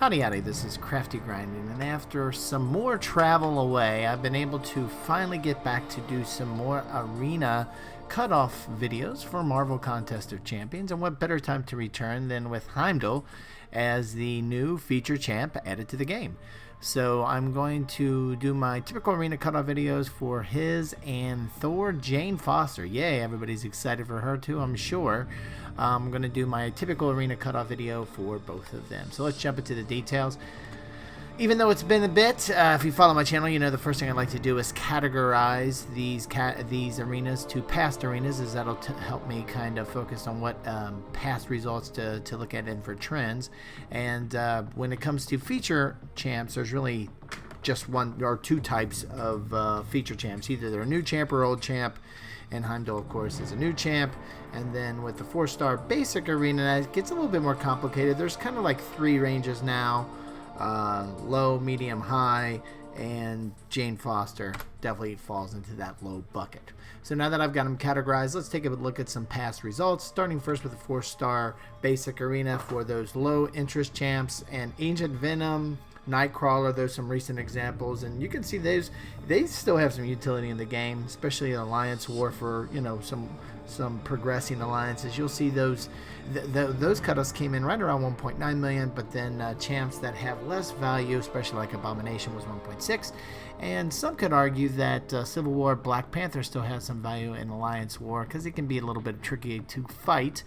Howdy howdy, this is Crafty Grinding, and after some more travel away, I've been able to finally get back to do some more arena cutoff videos for Marvel Contest of Champions, and what better time to return than with Heimdall as the new feature champ added to the game. So I'm going to do my typical arena cutoff videos for his and Thor Jane Foster. Yay, everybody's excited for her too, I'm sure. I'm going to do my typical arena cutoff video for both of them. So let's jump into the details. Even though it's been a bit, if you follow my channel, you know the first thing I like to do is categorize these arenas to past arenas, as that'll help me kind of focus on what past results to look at and for trends. And when it comes to feature champs, there's really just one or two types of feature champs. Either they're a new champ or old champ, and Heimdall, of course, is a new champ. And then with the 4-star basic arena, it gets a little bit more complicated. There's kind of like 3 ranges now. Low, medium, high, and Jane Foster definitely falls into that low bucket. So now that I've got them categorized, let's take a look at some past results, starting first with the 4-star basic arena for those low interest champs. And Ancient Venom, Nightcrawler, those some recent examples, and you can see they still have some utility in the game, especially in Alliance War for, you know, some progressing alliances. You'll see those cutoffs came in right around 1.9 million, but then champs that have less value, especially like Abomination, was 1.6. And some could argue that Civil War Black Panther still has some value in Alliance War because it can be a little bit tricky to fight,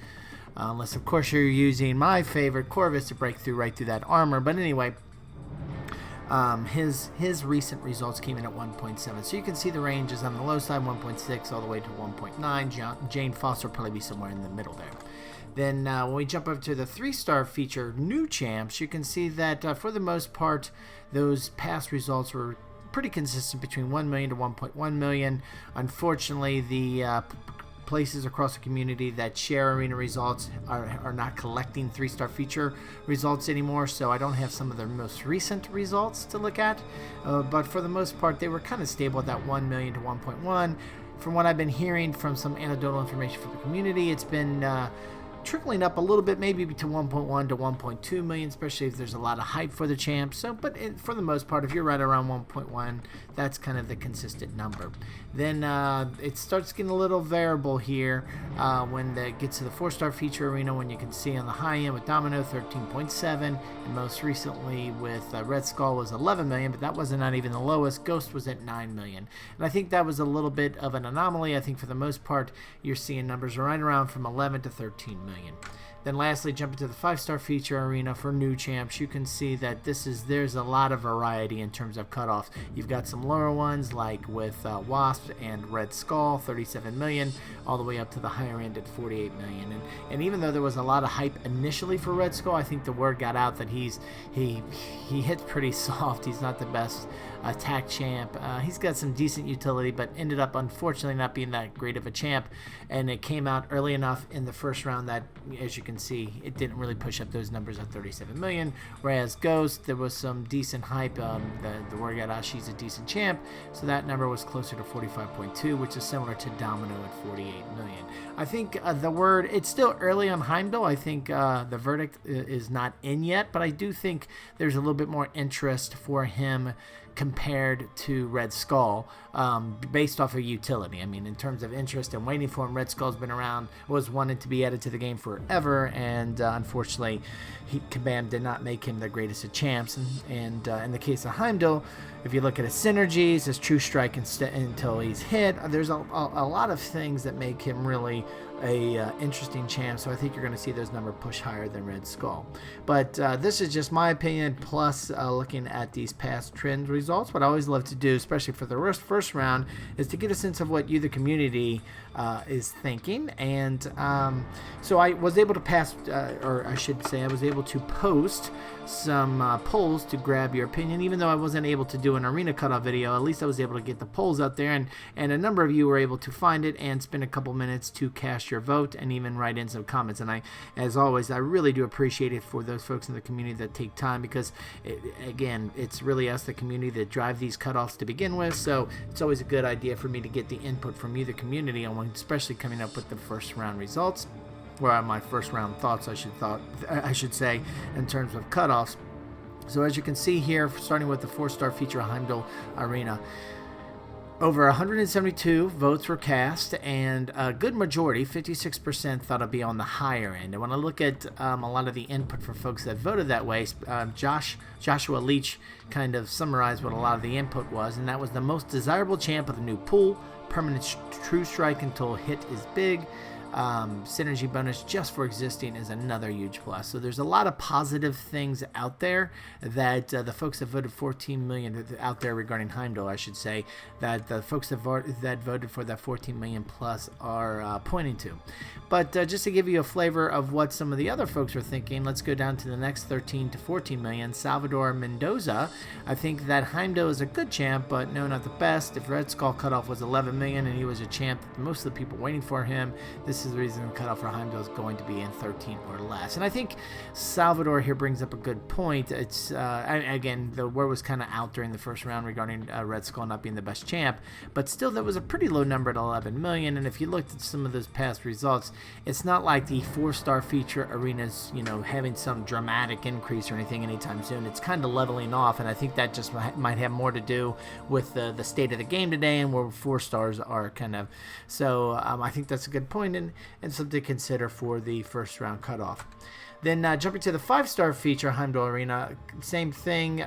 unless of course you're using my favorite Corvus to break through right through that armor. But anyway, his recent results came in at 1.7, so you can see the range is on the low side, 1.6 all the way to 1.9. Jane Foster will probably be somewhere in the middle there. Then when we jump up to the 3-star feature new champs, you can see that for the most part those past results were pretty consistent between 1 million to 1.1 million. Unfortunately, the places across the community that share arena results are not collecting 3-star feature results anymore, so I don't have some of their most recent results to look at, but for the most part they were kind of stable at that 1 million to 1.1. From what I've been hearing from some anecdotal information from the community, it's been trickling up a little bit, maybe to 1.1 to 1.2 million, especially if there's a lot of hype for the champ. So, but for the most part, if you're right around 1.1, that's kind of the consistent number. Then it starts getting a little variable here when it gets to the 4-star feature arena, when you can see on the high end with Domino 13.7, and most recently with Red Skull was 11 million, but that wasn't not even the lowest. Ghost was at 9 million, and I think that was a little bit of an anomaly. I think for the most part, you're seeing numbers right around from 11 to 13 million. Then lastly, jumping to the 5-star feature arena for new champs, you can see that there's a lot of variety in terms of cutoffs. You've got some lower ones like with Wasp and Red Skull, 37 million, all the way up to the higher end at 48 million. And even though there was a lot of hype initially for Red Skull, I think the word got out that he hits pretty soft. He's not the best attack champ. He's got some decent utility, but ended up unfortunately not being that great of a champ. And it came out early enough in the first round that, as you can see, it didn't really push up those numbers at 37 million. Whereas Ghost, there was some decent hype. The word got out she's a decent champ, so that number was closer to 45.2, which is similar to Domino at 48 million. I think the word, it's still early on Heimdall. I think the verdict is not in yet, but I do think there's a little bit more interest for him compared to Red Skull, based off of utility. I mean, in terms of interest and waiting for him, Red Skull's been around, was wanted to be added to the game forever, and unfortunately, Kabam did not make him the greatest of champs. And in the case of Heimdall, if you look at his synergies, his true strike until he's hit, there's a lot of things that make him really a interesting champ, so I think you're going to see those numbers push higher than Red Skull. But this is just my opinion, plus looking at these past trend results. What I always love to do, especially for the first round, is to get a sense of what you, the community, is thinking. And so I was able to or I should say I was able to post some polls to grab your opinion. Even though I wasn't able to do an arena cutoff video, at least I was able to get the polls out there, and a number of you were able to find it and spend a couple minutes to cast your vote and even write in some comments. And as always, I really do appreciate it for those folks in the community that take time, because again, it's really us, the community, that drive these cutoffs to begin with. So it's always a good idea for me to get the input from you, the community, on especially coming up with the first round results. Well, my first round thoughts, I should say, in terms of cutoffs. So as you can see here, starting with the 4-star feature Heimdall Arena, over 172 votes were cast, and a good majority, 56%, thought it'd be on the higher end. And when I look at a lot of the input for folks that voted that way, Joshua Leach kind of summarized what a lot of the input was, and that was the most desirable champ of the new pool, permanent true strike until hit is big, synergy bonus just for existing is another huge plus. So there's a lot of positive things out there that the folks that voted 14 million out there regarding Heimdall, I should say, that the folks that voted for that 14 million plus are pointing to. But just to give you a flavor of what some of the other folks are thinking, let's go down to the next 13 to 14 million. Salvador Mendoza, I think that Heimdall is a good champ, but no, not the best. If Red Skull Cutoff was 11 million and he was a champ, most of the people waiting for him, this is the reason the cutoff for Heimdall is going to be in 13 or less. And I think Salvador here brings up a good point. It's again, the word was kind of out during the first round regarding Red Skull not being the best champ, but still that was a pretty low number at 11 million. And if you looked at some of those past results, it's not like the 4-star feature arenas, having some dramatic increase or anything anytime soon. It's kind of leveling off, and I think that just might have more to do with the state of the game today and where 4 stars are kind of. So I think that's a good point and something to consider for the first round cutoff. Then jumping to the 5-star feature, Heimdall Arena, same thing.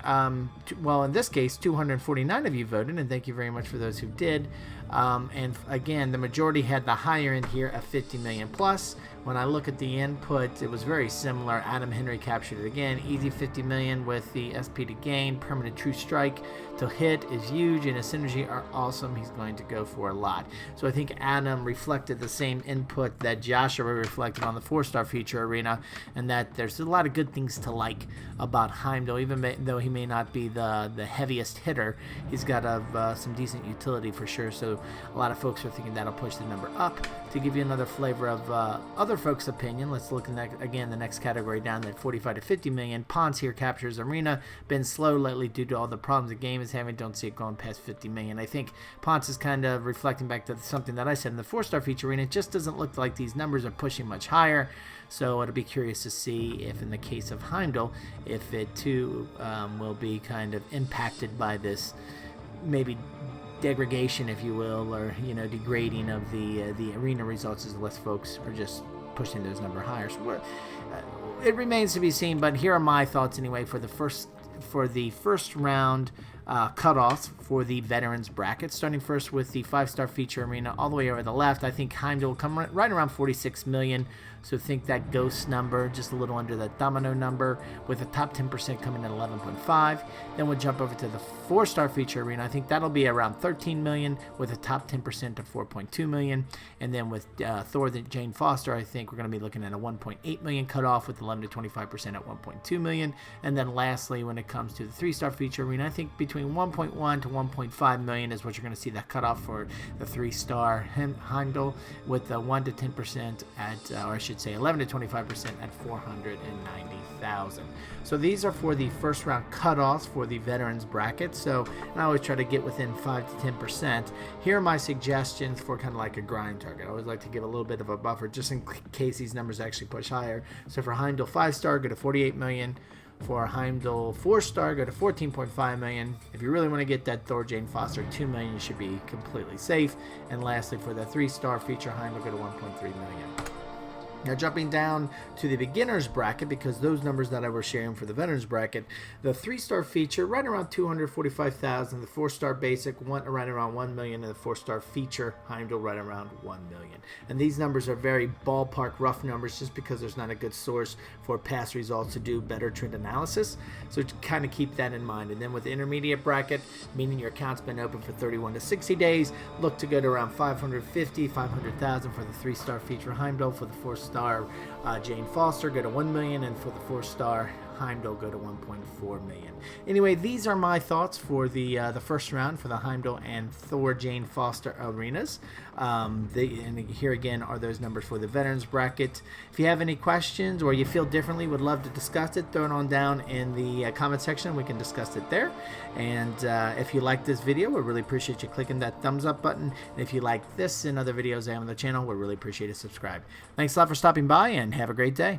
Well, in this case, 249 of you voted, and thank you very much for those who did. And again, the majority had the higher end here of 50 million plus. When I look at the input, it was very similar. Adam Henry captured it again. Easy 50 million with the SP to gain. Permanent true strike to hit is huge, and his synergy are awesome. He's going to go for a lot. So I think Adam reflected the same input that Joshua reflected on the 4-star feature arena, and that there's a lot of good things to like about Heimdall. Even though he may not be the heaviest hitter, he's got some decent utility for sure. So a lot of folks are thinking that'll push the number up. To give you another flavor of other folks' opinion, let's look at again the next category down at 45 to 50 million. Ponce here captures Arena. Been slow lately due to all the problems the game is having. Don't see it going past 50 million. I think Ponce is kind of reflecting back to something that I said in the 4-star feature arena. It just doesn't look like these numbers are pushing much higher. So it'll be curious to see if in the case of Heimdall, if it too will be kind of impacted by this maybe degradation, if you will, or degrading of the arena results as less folks are just pushing those number higher. So it remains to be seen, but here are my thoughts anyway for the first round cutoffs for the veterans bracket. Starting first with the 5-star feature arena, all the way over the left, I think Heimdall will come right around 46 million. So think that ghost number, just a little under the domino number, with the top 10% coming in 11.5. Then we'll jump over to the 4-star feature arena. I think that'll be around 13 million, with a top 10% of 4.2 million. And then with Thor, Jane Foster, I think we're going to be looking at a 1.8 million cutoff, with 11 to 25% at 1.2 million. And then lastly, when it comes to the 3-star feature arena, I think between 1.1 to 1.5 million is what you're going to see that cutoff for the 3-star Heimdall, with 1 to 10% at, or I should say 11 to 25% at 490,000. So these are for the first round cutoffs for the veterans bracket. So, and I always try to get within 5 to 10%. Here are my suggestions for kind of like a grind target. I always like to give a little bit of a buffer just in case these numbers actually push higher. So for Heimdall 5-star, go to 48 million. For Heimdall 4-star, go to 14.5 million. If you really want to get that Thor Jane Foster 2 million, you should be completely safe. And lastly, for the 3-star feature Heimdall, go to 1.3 million. Now jumping down to the beginners bracket, because those numbers that I was sharing for the veterans bracket, the 3-star feature right around 245,000, the 4-star basic right around 1 million, and the 4-star feature Heimdall right around 1 million. And these numbers are very ballpark rough numbers, just because there's not a good source for past results to do better trend analysis. So to kind of keep that in mind. And then with the intermediate bracket, meaning your account's been open for 31 to 60 days, look to go to around 500,000 for the 3-star feature Heimdall. For the 4-star Jane Foster, go to 1 million, and for the 4-star Heimdall, go to 1.4 million. Anyway, these are my thoughts for the first round for the Heimdall and Thor Jane Foster arenas. And here again are those numbers for the veterans bracket. If you have any questions or you feel differently, would love to discuss it, throw it on down in the comment section. We can discuss it there. And if you like this video, we really appreciate you clicking that thumbs up button. And if you like this and other videos I have on the channel, we really appreciate it. Subscribe. Thanks a lot for stopping by, and have a great day.